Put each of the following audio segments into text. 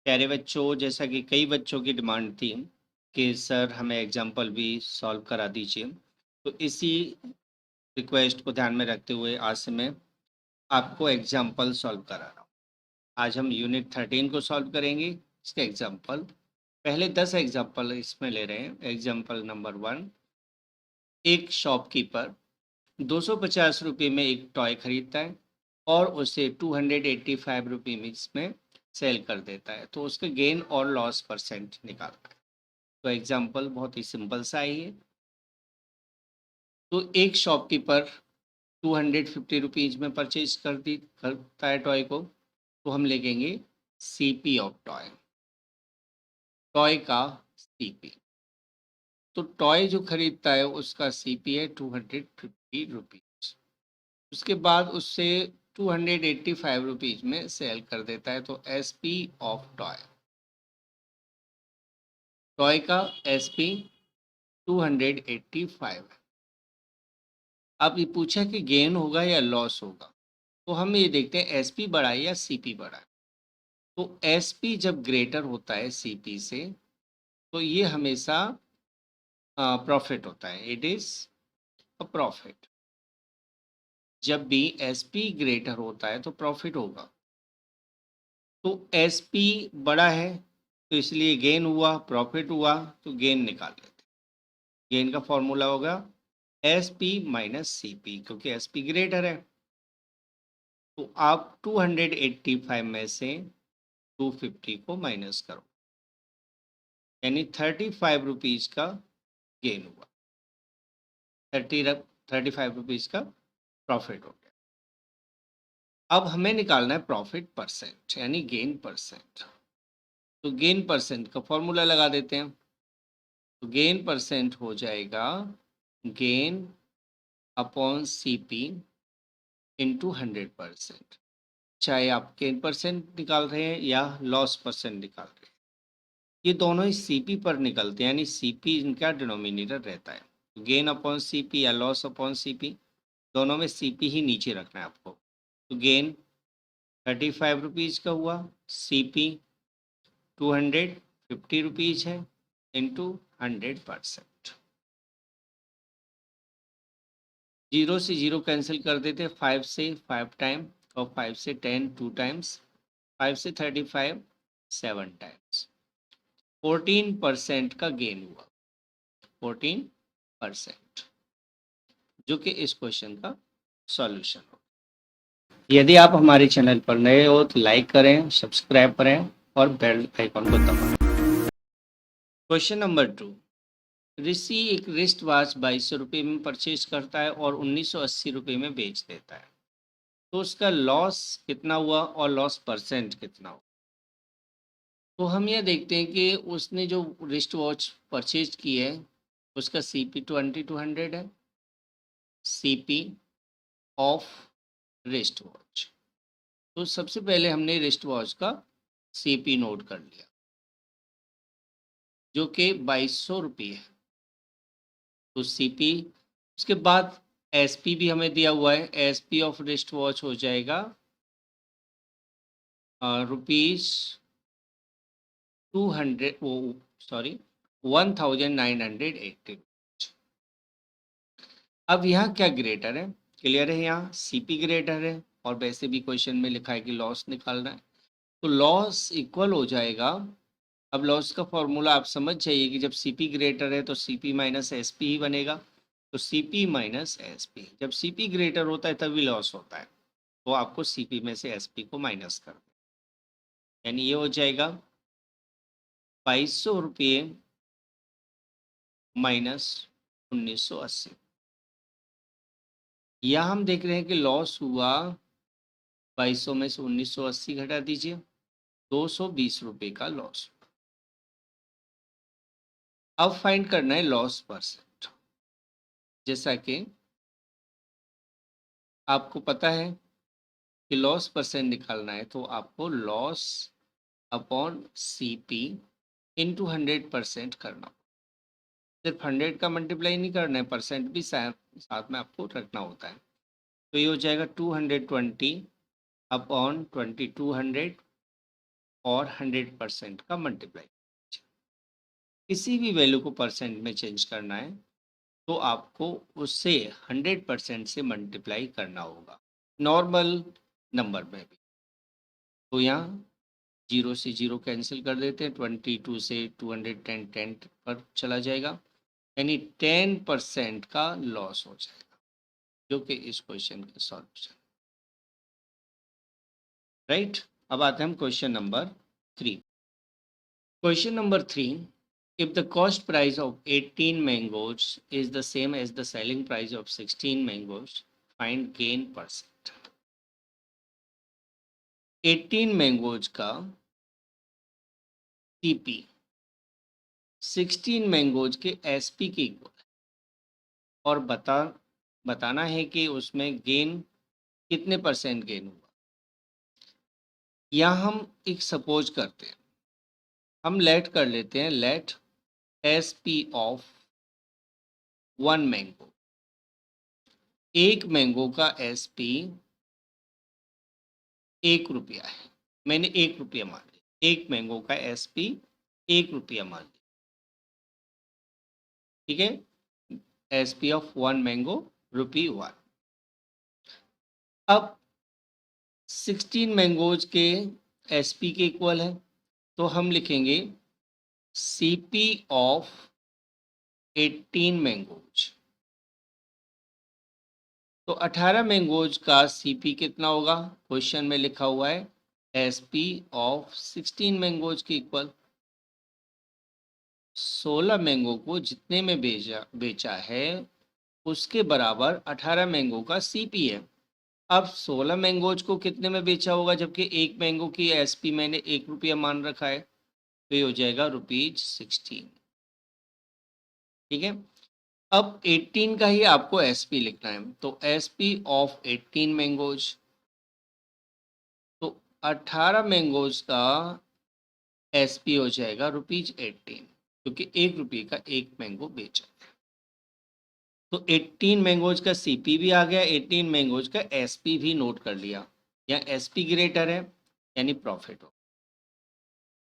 प्यारे बच्चों, जैसा कि कई बच्चों की डिमांड थी कि सर हमें एग्जाम्पल भी सॉल्व करा दीजिए, तो इसी रिक्वेस्ट को ध्यान में रखते हुए आज से मैं आपको एग्जाम्पल सॉल्व करा रहा हूँ। आज हम यूनिट 13 को सॉल्व करेंगे। इसके एग्जाम्पल पहले 10 एग्जाम्पल इसमें ले रहे हैं। एग्जाम्पल नंबर 1, एक शॉपकीपर 250 रुपये में एक टॉय खरीदता है और उसे 285 रुपीज़ में सेल कर देता है, तो उसका गेन और लॉस परसेंट निकालना है। तो एग्जाम्पल बहुत ही सिंपल सा ही है। तो एक शॉपकीपर 250 रुपीज़ में परचेज करता है टॉय को, तो हम लिखेंगे सीपी ऑफ टॉय, टॉय का सीपी। तो टॉय जो खरीदता है उसका सीपी है 250 रुपीज़। उसके बाद उससे 285 रुपीज़ में सेल कर देता है, तो एसपी ऑफ टॉय, टॉय का एसपी 285 है। अब ये पूछा कि गेन होगा या लॉस होगा, तो हम ये देखते हैं एसपी बड़ा है या सीपी बड़ा है। तो एसपी जब ग्रेटर होता है सीपी से, तो ये हमेशा प्रॉफिट होता है, इट इज अ प्रॉफिट। जब भी एसपी ग्रेटर होता है तो प्रॉफिट होगा। तो एसपी बड़ा है तो इसलिए गेन हुआ, प्रॉफिट हुआ, तो गेन निकाल लेते हैं। गेन का फॉर्मूला होगा एसपी माइनस सीपी, क्योंकि एसपी ग्रेटर है। तो आप 285 में से 250 को माइनस करो, यानी 35 रुपीज़ का गेन हुआ, 35 रुपीज़ का प्रॉफिट हो गया। अब हमें निकालना है प्रॉफिट परसेंट, यानी गेन परसेंट। तो गेन परसेंट का फॉर्मूला लगा देते हैं। तो गेन परसेंट हो जाएगा गेन अपॉन सीपी इंटू 100%। चाहे आप गेन परसेंट निकाल रहे हैं या लॉस परसेंट निकाल रहे हैं, ये दोनों ही सीपी पर निकलते हैं, यानी सीपी इनका डिनोमिनेटर रहता है। गेन अपॉन सीपी या लॉस अपॉन सीपी, दोनों में सीपी ही नीचे रखना है आपको। तो गेन 35 रुपीज़ का हुआ, सीपी 250 रुपीज़ है, इंटू 100%। जीरो से जीरो कैंसिल कर देते, 5 से 5 टाइम, और 5 से 10 2 टाइम्स, 5 से 35 7 टाइम्स। 14% का गेन हुआ, 14%, जो कि इस क्वेश्चन का सॉल्यूशन हो। यदि आप हमारे चैनल पर नए हो तो लाइक करें, सब्सक्राइब करें और बेल आइकन को दबाएं। क्वेश्चन नंबर 2, ऋषि एक रिस्ट वॉच 2200 रुपये में परचेज करता है और 1980 रुपये में बेच देता है, तो उसका लॉस कितना हुआ और लॉस परसेंट कितना हुआ। तो हम यह देखते हैं कि उसने जो रिस्ट वॉच परचेज की है उसका सीपी 2200 है, सीपी ऑफ रिस्ट वॉच। तो सबसे पहले हमने रिस्ट वॉच का सीपी नोट कर लिया, जो कि 2200 रुपये है। तो सीपी, उसके बाद एसपी भी हमें दिया हुआ है, एसपी ऑफ रिस्ट वॉच हो जाएगा रुपीज़ 200, वो सॉरी 1980। अब यहाँ क्या ग्रेटर है, क्लियर है, यहाँ सीपी ग्रेटर है, और वैसे भी क्वेश्चन में लिखा है कि लॉस निकालना है, तो लॉस इक्वल हो जाएगा। अब लॉस का फॉर्मूला आप समझ जाइए कि जब सीपी ग्रेटर है तो सीपी माइनस एसपी ही बनेगा। तो सीपी माइनस एसपी, जब सीपी ग्रेटर होता है तभी लॉस होता है, तो आपको सीपी में से एसपी को माइनस कर दें, यानी ये हो जाएगा 2200 रुपये माइनस 1980। यहाँ हम देख रहे हैं कि लॉस हुआ 2200 में से 1980 घटा दीजिए, 220 रुपये का लॉस। अब फाइंड करना है लॉस परसेंट। जैसा कि आपको पता है कि लॉस परसेंट निकालना है, तो आपको लॉस अपॉन सीपी इंटू 100% करना। सिर्फ 100 का मल्टीप्लाई नहीं करना है, परसेंट भी साथ में आपको रखना होता है। तो ये हो जाएगा 220 अपॉन 2200 और 100% का मल्टीप्लाई। किसी भी वैल्यू को परसेंट में चेंज करना है तो आपको उससे 100% से मल्टीप्लाई करना होगा, नॉर्मल नंबर में भी। तो यहाँ 0 से 0 कैंसिल कर देते हैं, 22 से 210 10 पर चला जाएगा, यानी 10% का लॉस हो जाएगा, जो कि इस क्वेश्चन का सॉल्यूशन। राइट, अब आते हैं हम question number 3। Question number 3, if the cost price of 18 mangoes is the same as the selling price of 16 mangoes, find gain percent। 18 mangoes का सीपी 16 मैंगोज के एसपी के इक्वल है, और बताना है कि उसमें गेन कितने परसेंट गेन हुआ। यहाँ हम एक सपोज करते हैं, हम लेट कर लेते हैं, लेट एसपी ऑफ 1 मैंगो, एक मैंगो का एसपी 1 रुपया है, मैंने 1 रुपया मान लिया, एक मैंगो का एसपी 1 रुपया मान लिया, ठीक है। SP of 1 mango ₹1। अब 16 मैंगोज के एसपी के इक्वल है, तो हम लिखेंगे सीपी ऑफ 18 मैंगोज। तो 18 मैंगोज का सीपी कितना होगा, क्वेश्चन में लिखा हुआ है एसपी ऑफ 16 मैंगोज के इक्वल। 16 मैंगो को जितने में बेचा है उसके बराबर 18 मैंगो का सीपी है। अब 16 मैंगोज को कितने में बेचा होगा, जबकि एक मैंगो की एसपी मैंने 1 रुपया मान रखा है, तो ये हो जाएगा ₹16। ठीक है, अब 18 का ही आपको एसपी लिखना है, तो एसपी ऑफ 18 मैंगोज, तो 18 मैंगोज का एसपी हो जाएगा ₹18, क्योंकि 1 रुपये का एक मैंगो बेचा। तो 18 मैंगोज का सीपी भी आ गया, 18 मैंगोज का एसपी भी नोट कर लिया। यहाँ एसपी ग्रेटर है यानी प्रॉफिट हो,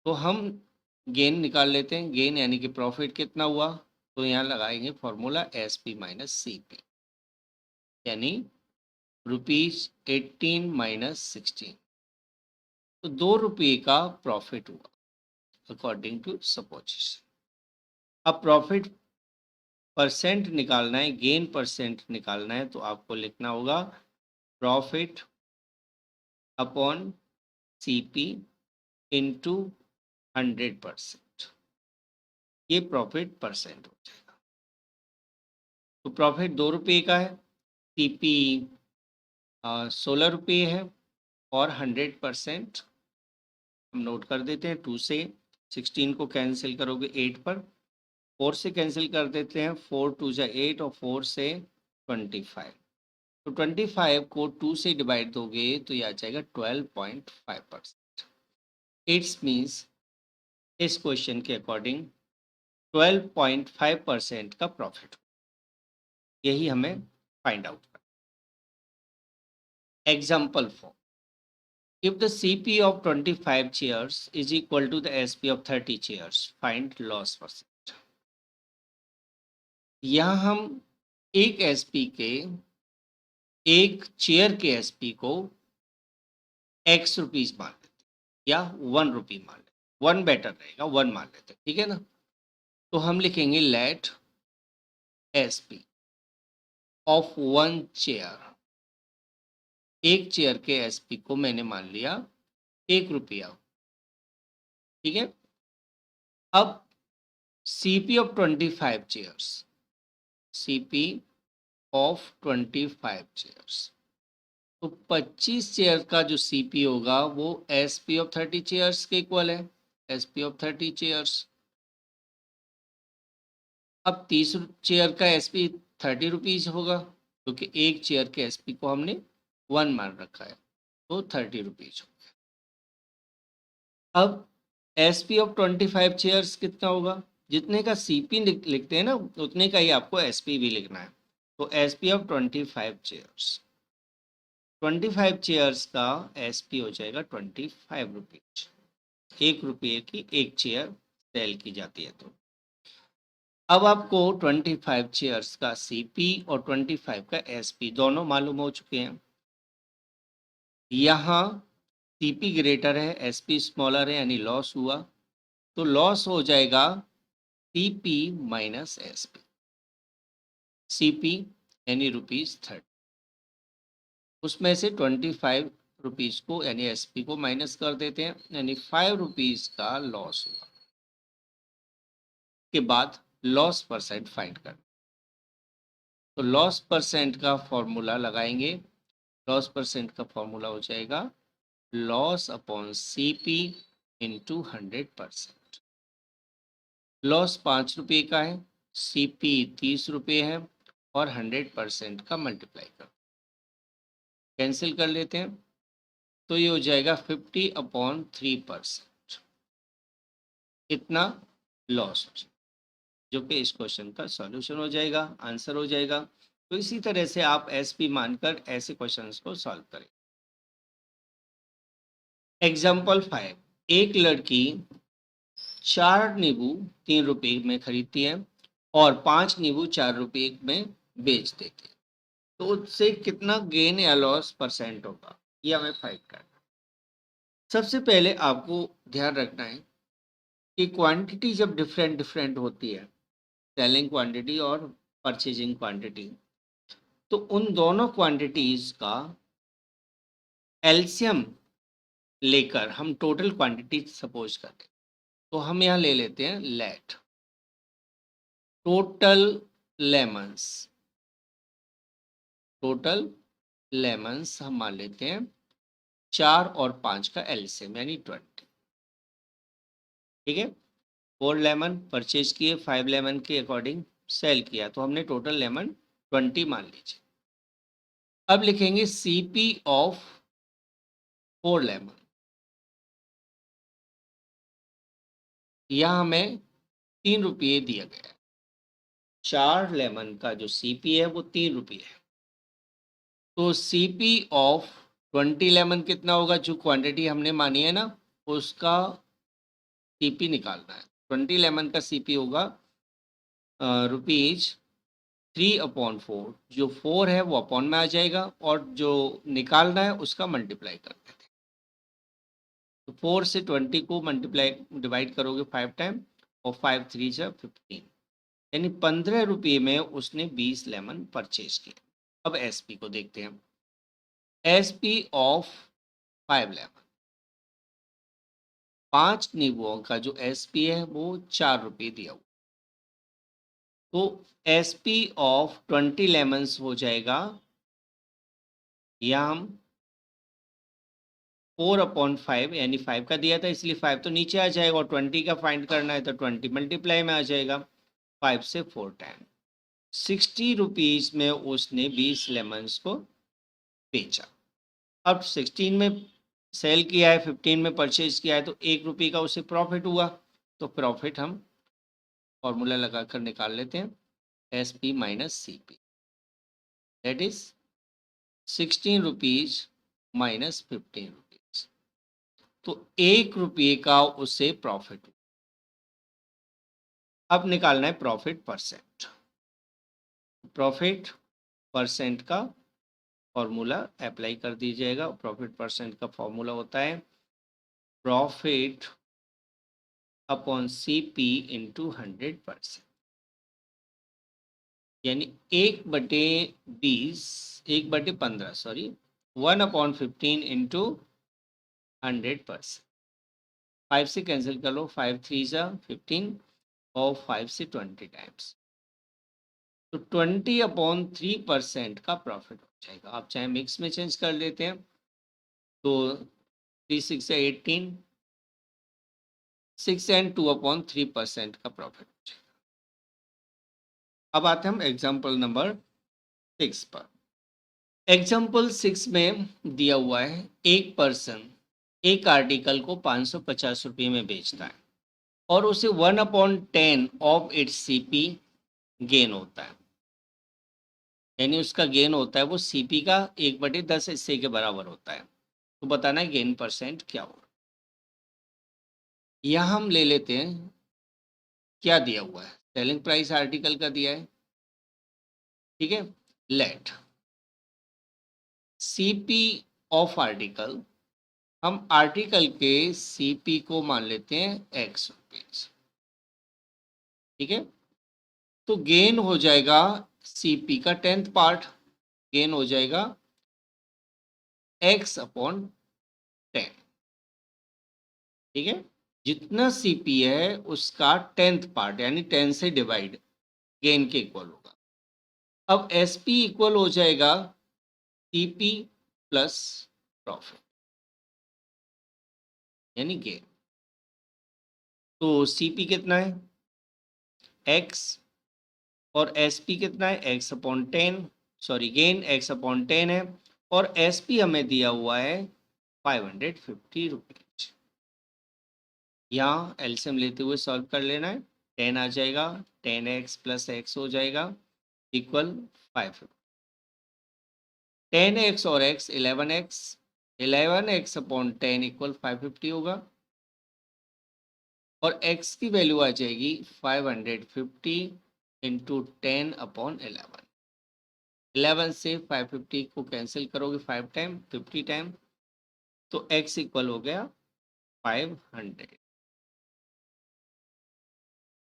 तो हम गेन निकाल लेते हैं। गेन यानी कि प्रॉफिट कितना हुआ, तो यहाँ लगाएंगे फॉर्मूला एसपी माइनस सीपी, यानी ₹18 माइनस 16, तो 2 रुपये का प्रॉफिट हुआ अकॉर्डिंग टू सपोजिशन। अब प्रॉफिट परसेंट निकालना है, गेन परसेंट निकालना है, तो आपको लिखना होगा प्रॉफिट अपॉन सीपी इंटू 100%, ये प्रॉफिट परसेंट हो जाएगा। तो प्रॉफिट 2 रुपये का है, सीपी 16 रुपये है, और 100% हम नोट कर देते हैं। 2 से 16 को कैंसिल करोगे 8 पर, 4 से कैंसिल कर देते हैं, 4 2 जा 8 और 4 से 25, तो 25 को 2 से डिवाइड दोगे तो ये आ जाएगा 12.5%। इट्स मीन्स इस क्वेश्चन के अकॉर्डिंग 12.5% का प्रॉफिट, यही हमें फाइंड आउट करना। Example 4, if the CP of 25 chairs is equal to the SP of 30 chairs, find loss percent। यहाँ हम एक SP के, एक चेयर के SP को X रुपीज मान लेते या 1 रुपी मान लेते, 1 बेटर रहेगा, 1 मान लेते, ठीक है ना। तो हम लिखेंगे लेट SP ऑफ 1 चेयर, एक चेयर के SP को मैंने मान लिया 1 रुपया, ठीक है। अब CP of 25 chairs, CP of 25 chairs, तो 25 चेयर का जो CP होगा वो SP ऑफ 30 चेयर्स के इक्वल है, SP ऑफ 30 चेयर्स। अब 30 चेयर का SP 30 रुपीज होगा, क्योंकि एक चेयर के SP को हमने 1 मान रखा है, तो 30 रुपीज हो गया। अब SP ऑफ 25 चेयर्स कितना होगा, जितने का CP लिखते हैं ना उतने का ही आपको SP भी लिखना है, तो SP ऑफ 25 चेयर्स, 25 चेयर्स का SP हो जाएगा 25 रुपीज। ₹1 की एक चेयर सेल की जाती है। तो अब आपको 25 चेयर्स का सीपी और 25 का एसपी दोनों मालूम हो चुके हैं। यहाँ सीपी ग्रेटर है, एसपी स्मॉलर है, यानी लॉस हुआ। तो लॉस हो जाएगा सीपी माइनस एसपी। सीपी यानी ₹30, उसमें से 25 रुपीज़ को यानी एसपी को माइनस कर देते हैं, यानी ₹5 का लॉस हुआ। के बाद लॉस परसेंट फाइंड कर, तो लॉस परसेंट का फॉर्मूला लगाएंगे। लॉस परसेंट का फॉर्मूला हो जाएगा loss upon CP into 100%। Loss ₹5 का है, सीपी ₹30 है, और 100% का मल्टीप्लाई कर कैंसिल कर लेते हैं। तो ये हो जाएगा 50/3%। इतना लॉस हो जाएगा, जो कि इस क्वेश्चन का सॉल्यूशन हो जाएगा, आंसर हो जाएगा। तो इसी तरह से आप एसपी मानकर ऐसे क्वेश्चंस को सॉल्व करें। एग्जाम्पल 5, एक लड़की 4 नींबू ₹3 में खरीदती है और 5 नींबू ₹4 में बेच देती है। तो उससे कितना गेन या लॉस परसेंट होगा, ये हमें फाइंड करना है। सबसे पहले आपको ध्यान रखना है कि क्वांटिटी जब डिफरेंट डिफरेंट होती है, सेलिंग क्वांटिटी और परचेजिंग क्वांटिटी, तो उन दोनों क्वांटिटीज का एलसीएम लेकर हम टोटल क्वांटिटी सपोज करते हैं। तो हम यहाँ ले लेते हैं let total lemons. Total lemons हम मान लेते हैं 4 और 5 का एलसीएम यानी 20। ठीक है, 4 लेमन परचेज किए, 5 लेमन के अकॉर्डिंग सेल किया, तो हमने टोटल लेमन 20 मान लीजिए। अब लिखेंगे सीपी ऑफ 4 लेमन। यहाँ हमें ₹3 दिया गया है। 4 लेमन का जो सीपी है वो ₹3 है। तो सीपी ऑफ 20 लेमन कितना होगा, जो क्वांटिटी हमने मानी है ना, उसका सीपी निकालना है। 20 लेमन का सीपी होगा ₹3/4। जो 4 है वो अपॉन में आ जाएगा, और जो निकालना है उसका मल्टीप्लाई कर देते हैं। तो 4 से 20 को मल्टीप्लाई डिवाइड करोगे 5 टाइम, और 5 3 जा 15, यानी ₹15 में उसने 20 लेमन परचेज किए। अब एसपी को देखते हैं। एसपी ऑफ 5 लेमन, 5 नींबुओं का जो एसपी है वो ₹4 दिया हुआ। तो एसपी ऑफ 20 लेमन्स हो जाएगा, या हम 4/5 यानी 5 का दिया था, इसलिए 5 तो नीचे आ जाएगा, और 20 का फाइंड करना है तो 20 मल्टीप्लाई में आ जाएगा 5 से 4 टाइम। ₹60 में उसने 20 लेमन्स को बेचा। अब 16 में सेल किया है, 15 में परचेज किया है, तो ₹1 का उसे प्रॉफिट हुआ। तो प्रॉफिट हम फॉर्मूला लगाकर निकाल लेते हैं, S P minus C P, that is ₹16 minus ₹15। तो ₹1 का उसे प्रॉफिट हुआ। अब निकालना है प्रॉफिट परसेंट। प्रॉफिट परसेंट का फॉर्मूला अप्लाई कर दीजिएगा। प्रॉफिट परसेंट का फॉर्मूला होता है profit upon C P into 100%, यानी 1/20, 1/15 सॉरी, 1/15 इंटू 100%। 5 से कैंसिल कर लो, 5 3 जा 15, और 5 से 20 टाइम्स, तो 20/3% का प्रॉफिट हो जाएगा। आप चाहे मिक्स में चेंज कर लेते हैं, तो 3 6 18, 6 एंड 2/3% का प्रॉफिट हो जाएगा। अब आते हैं हम एग्जाम्पल नंबर 6 पर। एग्जाम्पल 6 में दिया हुआ है एक पर्सन एक आर्टिकल को ₹550 में बेचता है, और उसे 1/10 ऑफ इट्स सीपी गेन होता है, यानी उसका गेन होता है वो सीपी का 1/10 हिस्से के बराबर होता है। तो बताना है गेन परसेंट क्या होगा। यहाँ हम ले लेते हैं क्या दिया हुआ है, सेलिंग प्राइस आर्टिकल का दिया है, ठीक है। लेट सीपी ऑफ आर्टिकल, हम आर्टिकल के सीपी को मान लेते हैं एक्स रुपीज, ठीक है। तो गेन हो जाएगा सीपी का 10th पार्ट, गेन हो जाएगा एक्स अपॉन 10, ठीक है। जितना सीपी है उसका 10th पार्ट यानी 10 से डिवाइड गेन के इक्वल होगा। अब एसपी इक्वल हो जाएगा सीपी प्लस प्रॉफिट यानी गेन। तो सीपी कितना है एक्स और एसपी कितना है x upon 10, sorry gain x upon 10 है, और एसपी हमें दिया हुआ है 550 रुपीज। यहाँ एलसीएम लेते हुए सॉल्व कर लेना है, 10 आ जाएगा, 10x प्लस एक्स हो जाएगा इक्वल 550, 10x और x 11x, 11x upon 10 equal 550 होगा, और x की वैल्यू आ जाएगी 550 इंटू 10 अपॉन 11, 11 से 550 को कैंसिल करोगे 5 टाइम 50 टाइम, तो x इक्वल हो गया 500।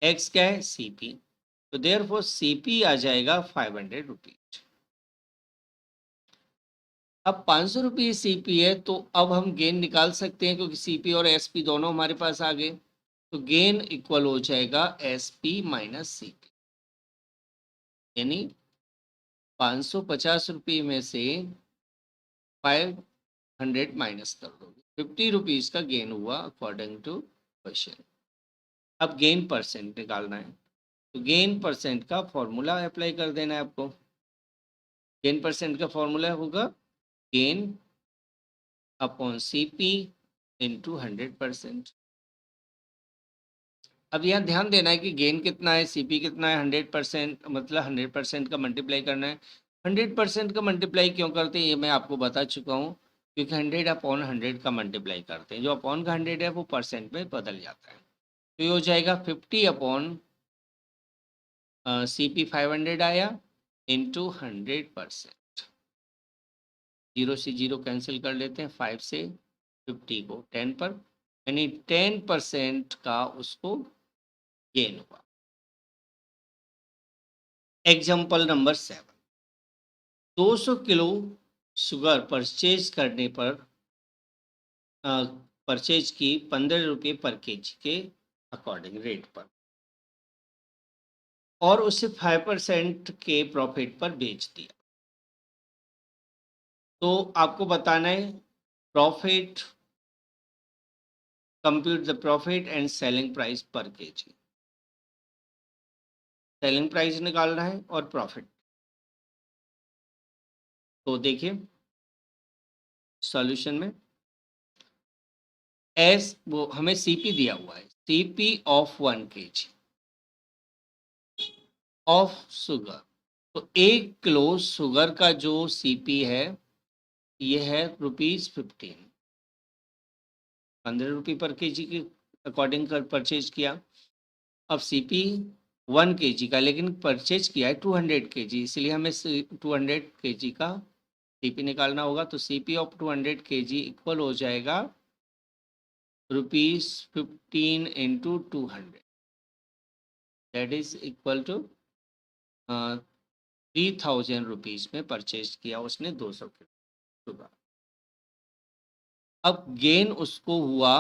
x क्या है सीपी, तो देयरफॉर सीपी आ जाएगा 500 रुपीज। अब 500 रुपये सीपी है, तो अब हम गेन निकाल सकते हैं क्योंकि सीपी और एसपी दोनों हमारे पास आ गए। तो गेन इक्वल हो जाएगा एसपी माइनस सीपी, यानी 550 रुपये में से 500 माइनस कर दोगे, 50 रुपीज का गेन हुआ अकॉर्डिंग टू क्वेश्चन। अब गेन परसेंट निकालना है, तो गेन परसेंट का फॉर्मूला अप्लाई कर देना है आपको। गेन परसेंट का फॉर्मूला होगा गेन अपॉन सीपी इंटू 100%। अब यहाँ ध्यान देना है कि गेन कितना है सीपी कितना है, 100%, मतलब 100% का मल्टीप्लाई करना है। 100% का मल्टीप्लाई क्यों करते हैं ये मैं आपको बता चुका हूँ, क्योंकि 100 अपॉन 100 का मल्टीप्लाई करते हैं, जो अपॉन का 100 है वो परसेंट में बदल जाता है। तो ये हो जाएगा 50 अपॉन सीपी 500 आया इंटू 100%, जीरो से जीरो कैंसिल कर लेते हैं, 5 से 50 को 10 पर, यानी 10% का उसको गेन हुआ। Example number 7, 200 kilo sugar purchase करने पर परचेज की 15 रुपये पर केजी के अकॉर्डिंग रेट पर, और उसे 5% के प्रॉफिट पर बेच दिया। तो आपको बताना है profit, compute the profit and selling price पर केजी। सेलिंग प्राइस निकालना है और प्रॉफिट। तो देखिए सॉल्यूशन में एस वो हमें सीपी दिया हुआ है, CP of 1 KG of sugar. तो 1 किलो शुगर का जो सीपी है ये है ₹15, 15 रुपये पर केजी के अकॉर्डिंग कर परचेज किया। अब सीपी 1 केजी का, लेकिन परचेज किया है 200 केजी, इसलिए हमें 200 केजी का सीपी निकालना होगा। तो सीपी ऑफ 200 केजी इक्वल हो जाएगा ₹15 into 200, that is equal to 3000 rupees में परचेज किया उसने 200 किलो शुगर। अब गेन उसको हुआ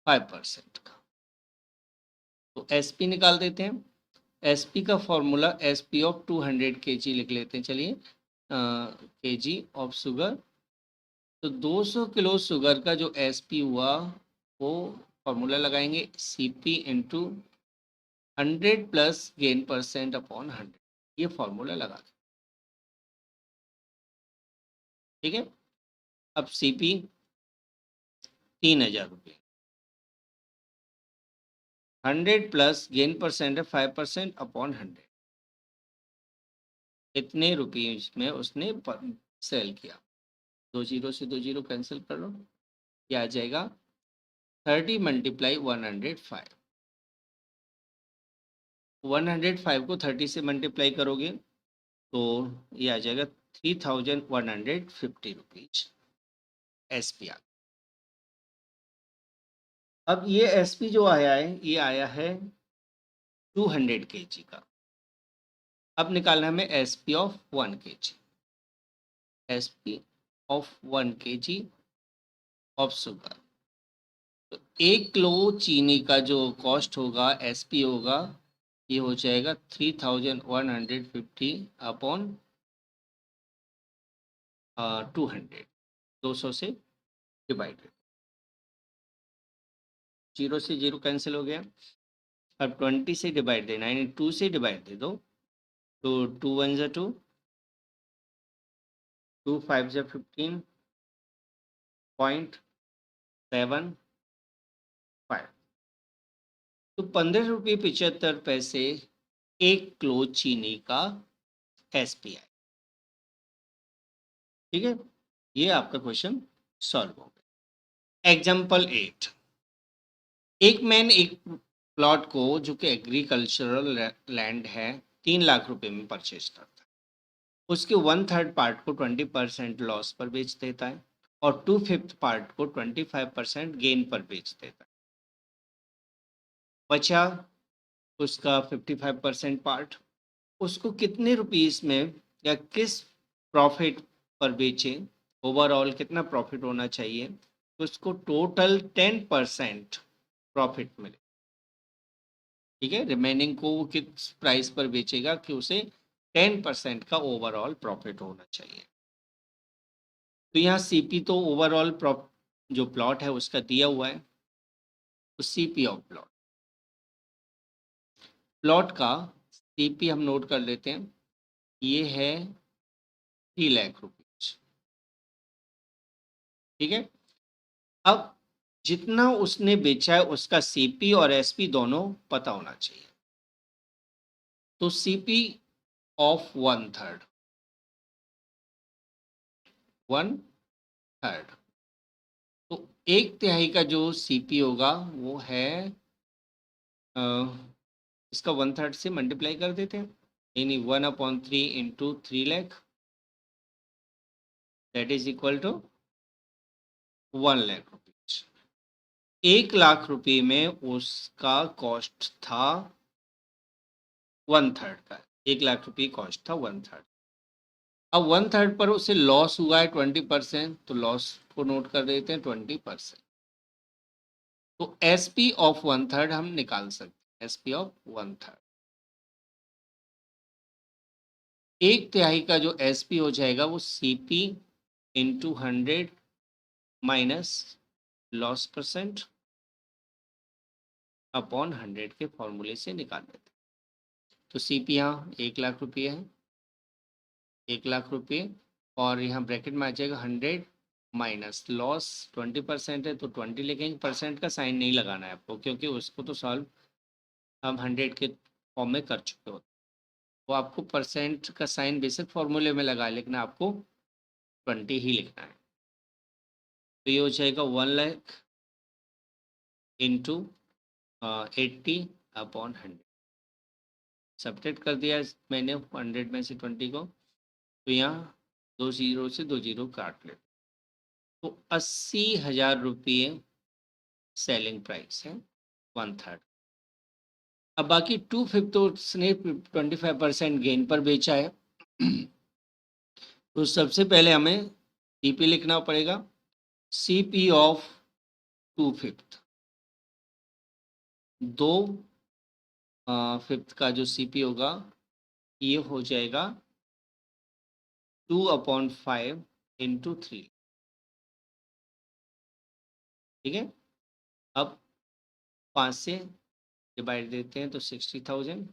5% का, तो एसपी निकाल देते हैं। एसपी का फॉर्मूला एसपी ऑफ 200 केजी लिख लेते हैं, चलिए केजी ऑफ शुगर। तो 200 किलो शुगर का जो एसपी हुआ वो फॉर्मूला लगाएंगे CP into 100 plus gain percent upon 100, ये फॉर्मूला लगा दें, ठीक है। अब सीपी 3000 रुपये, 100 प्लस गेन परसेंट है 5% अपॉन 100, इतने रुपीज में उसने सेल किया। 2 जीरो से 2 जीरो कैंसिल कर लो, क्या आ जाएगा 30 मल्टीप्लाई 105, 105 को 30 से मल्टीप्लाई करोगे तो ये आ जाएगा 3150 रुपीज एसपी। अब ये एसपी जो आया है ये आया है 200 kg का। अब निकालना है हमें SP of 1 kg, SP of 1 kg of sugar. तो 1 किलो चीनी का जो कॉस्ट होगा एसपी होगा ये हो जाएगा 3150 अपॉन 200, 200 से डिवाइडेड, 0 से 0 कैंसिल हो गया। अब 20 से डिवाइड देना यानी 2 से डिवाइड दे दो तो 2 1 जा 2, 2 5 जा 15.75, तो 15 रुपये 75 पैसे 1 किलो चीनी का एसपी है। ठीक है, ये आपका क्वेश्चन सॉल्व हो गया। एग्जाम्पल 8, एक मैन एक प्लॉट को जो कि एग्रीकल्चरल लैंड है 3 लाख रुपए में परचेज करता है, उसके 1/3 पार्ट को 20% लॉस पर बेच देता है और 2/5 पार्ट को 25% गेन पर बेच देता है। बचा उसका 55% पार्ट, उसको कितने रुपीस में या किस प्रॉफिट पर बेचे, ओवरऑल कितना प्रॉफिट होना चाहिए, तो उसको टोटल 10% प्रॉफिट मिले। ठीक है, रिमेनिंग को वो किस प्राइस पर बेचेगा कि उसे 10% का ओवरऑल प्रॉफिट होना चाहिए। तो यहाँ सीपी तो ओवरऑल जो प्लॉट है उसका दिया हुआ है, तो सीपी ऑफ प्लॉट, प्लॉट का सीपी हम नोट कर लेते हैं, ये है 3 लाख रुपीज। ठीक है, अब जितना उसने बेचा है उसका सीपी और एसपी दोनों पता होना चाहिए। तो सीपी ऑफ 1/3, 1/3, तो 1/3 का जो सीपी होगा वो है इसका 1/3 से मल्टीप्लाई कर देते हैं, यानी 1/3 into 3 lakh, that is equal to 1 lakh rupees. 1 lakh रुपए में उसका कॉस्ट था 1/3 का, 1 लाख रुपये कॉस्ट था 1/3। अब 1/3 पर उसे लॉस हुआ है 20%, तो लॉस को नोट कर देते हैं 20%। तो एसपी ऑफ 1/3 हम निकाल सकते हैं, एसपी ऑफ 1/3, 1/3 का जो एसपी हो जाएगा वो CP into 100 minus loss percent upon 100 के फॉर्मूले से निकाल देते हैं। तो सीपी यहाँ 1 लाख रुपये है, 1 लाख रुपये, और यहाँ ब्रैकेट में आ जाएगा 100 माइनस लॉस 20% है तो 20 लिखेंगे, परसेंट का साइन नहीं लगाना है आपको क्योंकि उसको तो सॉल्व हम 100 के फॉर्म में कर चुके होते, तो आपको परसेंट का साइन बेसिक फॉर्मूले में लगा लेकिन आपको 20 ही लिखना है। तो ये हो जाएगा 1 लाख इंटू 80 अपॉन 100, सब्ट्रैक्ट कर दिया मैंने 100 में से 20 को, तो यहाँ 2 0 से 2 0 काट ले, तो 80,000 रुपये सेलिंग प्राइस है 1/3। अब बाकी 2/5 तो उसने 25% गेन पर बेचा है तो सबसे पहले हमें सीपी लिखना पड़ेगा, सीपी ऑफ 2/5, 2/5 का जो सीपी होगा ये हो जाएगा 2/5 इंटू 3। ठीक है, अब 5 से डिवाइड देते हैं तो 60,000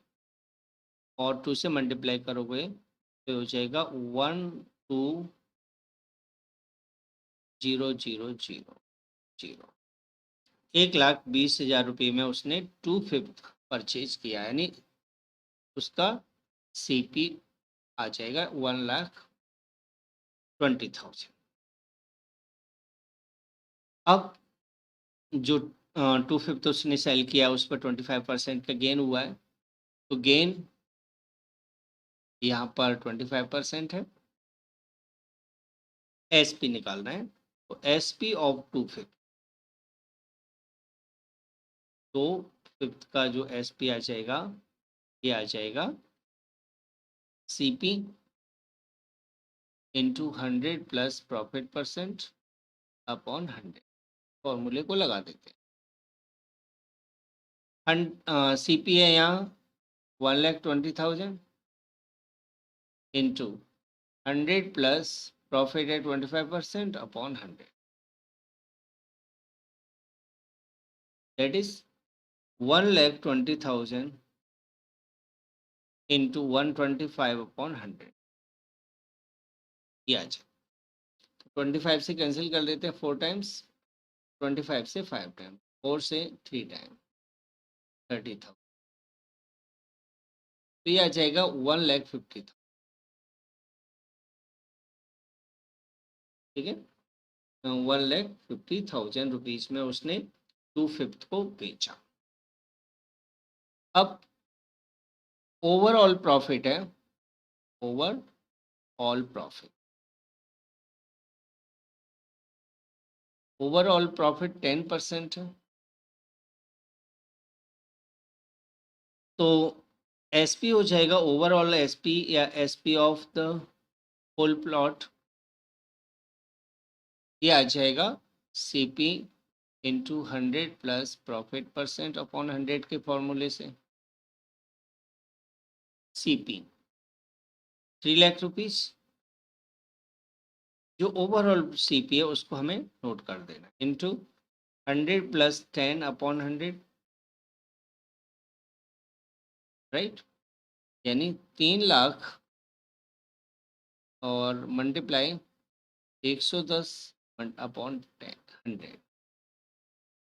और 2 से मल्टीप्लाई करोगे तो हो जाएगा 120,000, 1,20,000 रुपये में उसने 2/5 परचेज किया, यानी उसका सीपी आ जाएगा 1,20,000। अब जो 2/5 उसने सेल किया, उस पर 25% का गेन हुआ है, तो गेन यहाँ पर 25% है। एसपी निकालना है, तो एसपी ऑफ 2/5, 2/5 का जो एसपी आ जाएगा, ये आ जाएगा CP into 100 plus profit percent upon 100। फॉर्मूले को लगा देते हैं। सीपी है यहाँ 1,20,000 इंटू 100 प्लस प्रॉफिट है 25% upon 100, that is 1,20,000 into 125 upon 100। ये आ जाए, 25 से कैंसिल कर देते हैं 4 टाइम्स, 25 से 5 टाइम, 4 से 3 टाइम, 30,000। तो ये आ जाएगा 1,50,000। ठीक है, 1,50,000 रुपीज में उसने 2/5 को बेचा। अब ओवरऑल प्रॉफिट है, ओवरऑल प्रॉफिट, ओवरऑल प्रॉफिट 10% है, तो एसपी हो जाएगा ओवरऑल एसपी या SP of the whole plot, ये आ जाएगा CP into 100 plus profit percent upon 100 के फॉर्मूले से। सीपी 3 लाख रुपीज, जो ओवरऑल सीपी है उसको हमें नोट कर देना, इंटू 100 प्लस 10 अपॉन 100, राइट, यानी 3 लाख और मल्टीप्लाई 110 अपॉन 100।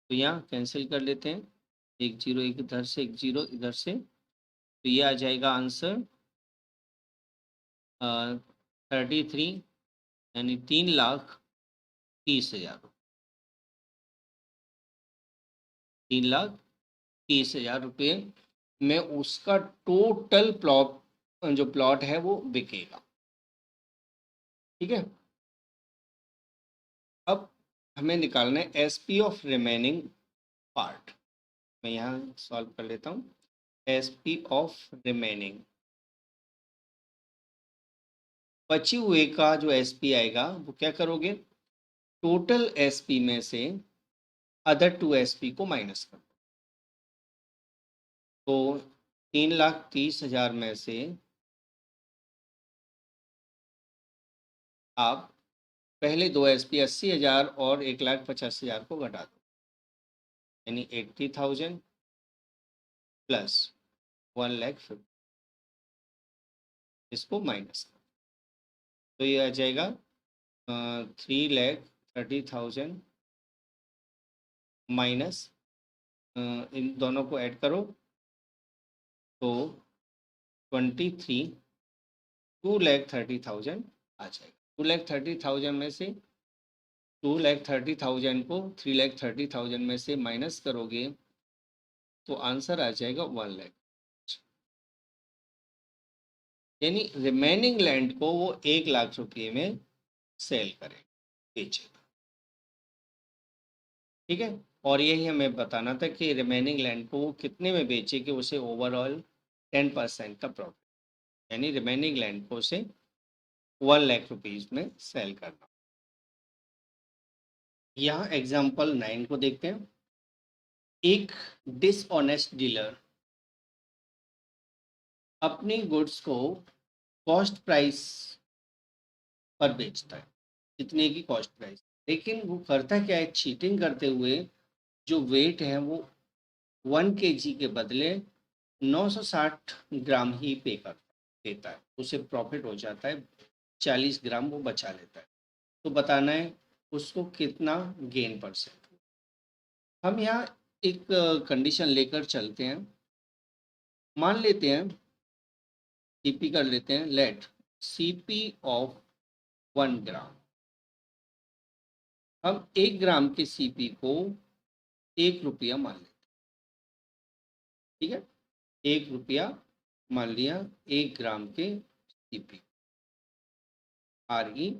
तो यहाँ कैंसिल कर लेते हैं, एक जीरो एक इधर से, एक जीरो इधर से, तो ये आ जाएगा आंसर 33, यानी 3,30,000, 3,30,000 रुपये में उसका टोटल प्लॉट, जो प्लॉट है वो बिकेगा। ठीक है, अब हमें निकालना है एसपी ऑफ रिमेनिंग पार्ट। मैं यहाँ सॉल्व कर लेता हूँ, एसपी ऑफ रिमेनिंग, बचे हुए का जो एसपी आएगा वो क्या करोगे, टोटल एसपी में से अदर 2 एसपी को माइनस कर, तो 3,30,000 में से आप पहले 2 एसपी 80,000 और 1,85,000 को घटा दो, यानी 80,000 प्लस 1,50,000, इसको माइनस कर, तो ये आ जाएगा 3,30,000 माइनस, इन दोनों को ऐड करो तो 2,30,000 आ जाएगा। 2,30,000 में से 2,30,000 को 3,30,000 में से माइनस करोगे तो आंसर आ जाएगा 1 लाख, यानी रिमेनिंग लैंड को वो 1 लाख रुपये में सेल करें, बेचेगा। ठीक है, और यही हमें बताना था कि रिमेनिंग लैंड को वो कितने में बेचे कि उसे ओवरऑल 10% का प्रॉफिट, यानी रिमेनिंग लैंड को उसे 1 लाख रुपीज में सेल करना। यहाँ एग्जाम्पल 9 को देखते हैं। एक डिसऑनेस्ट डीलर अपनी गुड्स को कॉस्ट प्राइस पर बेचता है, जितने की कॉस्ट प्राइस, लेकिन वो करता क्या है, चीटिंग करते हुए जो वेट है वो 1 kg के बदले 960 ग्राम ही पे कर देता है, उसे प्रॉफिट हो जाता है, 40 ग्राम वो बचा लेता है। तो बताना है उसको कितना गेन परसेंट। हम यहाँ एक कंडीशन लेकर चलते हैं, मान लेते हैं सीपी कर लेते हैं, लेट सीपी ऑफ 1 ग्राम, हम 1 ग्राम के सीपी को 1 रुपया मान लेते, ठीक है, 1 रुपया मान लिया 1 ग्राम के सीपी RE।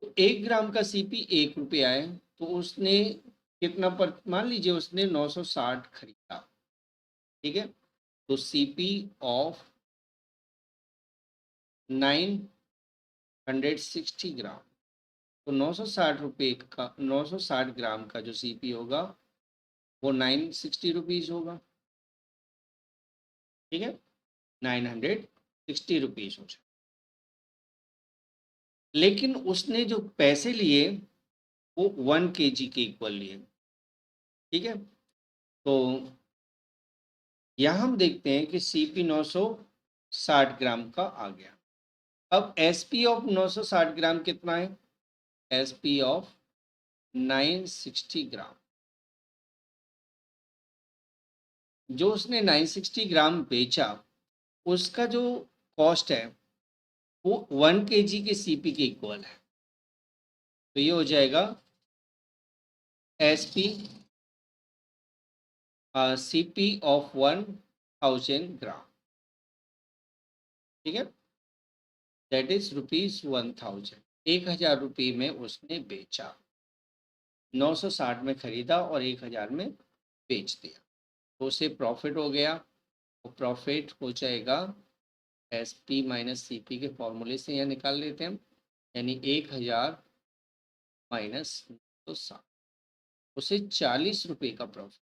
तो 1 ग्राम का सीपी 1 रुपया है, तो उसने कितना पर, मान लीजिए उसने 960 खरीदा, ठीक है, तो सीपी ऑफ 960 ग्राम, तो 960 रुपये का, 960 ग्राम का जो सीपी होगा वो 960 रुपीज़ होगा, ठीक है, 960 रुपीज़ हो जाए। लेकिन उसने जो पैसे लिए वो 1 kg के इक्वल लिए, ठीक है। तो यहाँ हम देखते हैं कि सीपी 960 ग्राम का आ गया। अब एसपी ऑफ 960 ग्राम कितना है? एसपी ऑफ 960 ग्राम, जो उसने 960 ग्राम बेचा उसका जो कॉस्ट है वो 1 kg के सीपी के इक्वल है। तो ये हो जाएगा एसपी सीपी ऑफ 1000 ग्राम, ठीक है, दैट इज ₹1000। 1000 रुपये में उसने बेचा, 960 में खरीदा और 1000 में बेच दिया, तो उसे प्रॉफिट हो गया। तो प्रॉफिट हो जाएगा S P minus C P के फॉर्मूले से यहाँ निकाल लेते हैं हम, यानी 1000 माइनस 960, उसे 40 रुपये का प्रॉफिट।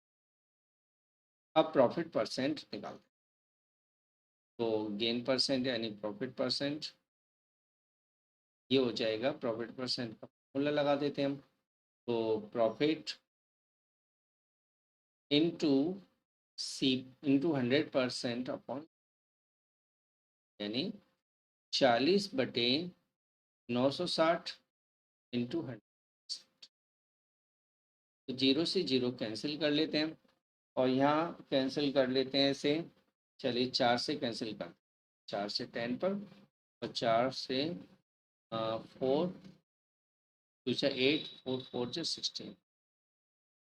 अब प्रॉफिट परसेंट निकालते हैं, तो गेन परसेंट यानी प्रॉफिट परसेंट, ये हो जाएगा प्रॉफिट परसेंट का फॉर्मूला लगा देते हैं हम। तो प्रॉफिट इंटू सी इंटू 100% अपॉन, यानी 40/960 इंटू 100। तो 0 से 0 कैंसिल कर लेते हैं और यहाँ कैंसिल कर लेते हैं ऐसे, चलिए 4 से कैंसिल कर, 4 से 10 पर और 4 से 4 दूसरा 8, 4 4 से 16,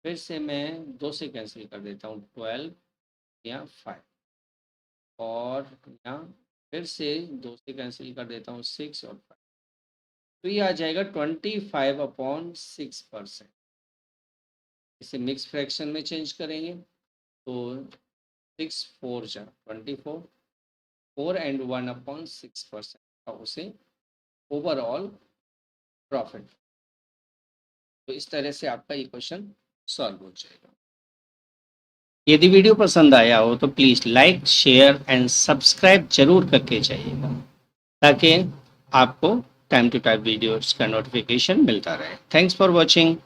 फिर से मैं 2 से कैंसिल कर देता हूँ 12 या 5, और यहाँ फिर से 2 से कैंसिल कर देता हूँ 6 और 5, तो ये आ जाएगा 25/6%। इसे मिक्स फ्रैक्शन में चेंज करेंगे तो 6 4 जा 24, 4 and 1/6% का उसे ओवरऑल प्रॉफिट। तो इस तरह से आपका ये क्वेश्चन सॉल्व हो जाएगा। यदि वीडियो पसंद आया हो तो please like, share and subscribe जरूर करके जाइएगा, ताकि आपको टाइम टू टाइम वीडियोस का नोटिफिकेशन मिलता रहे। Thanks for watching.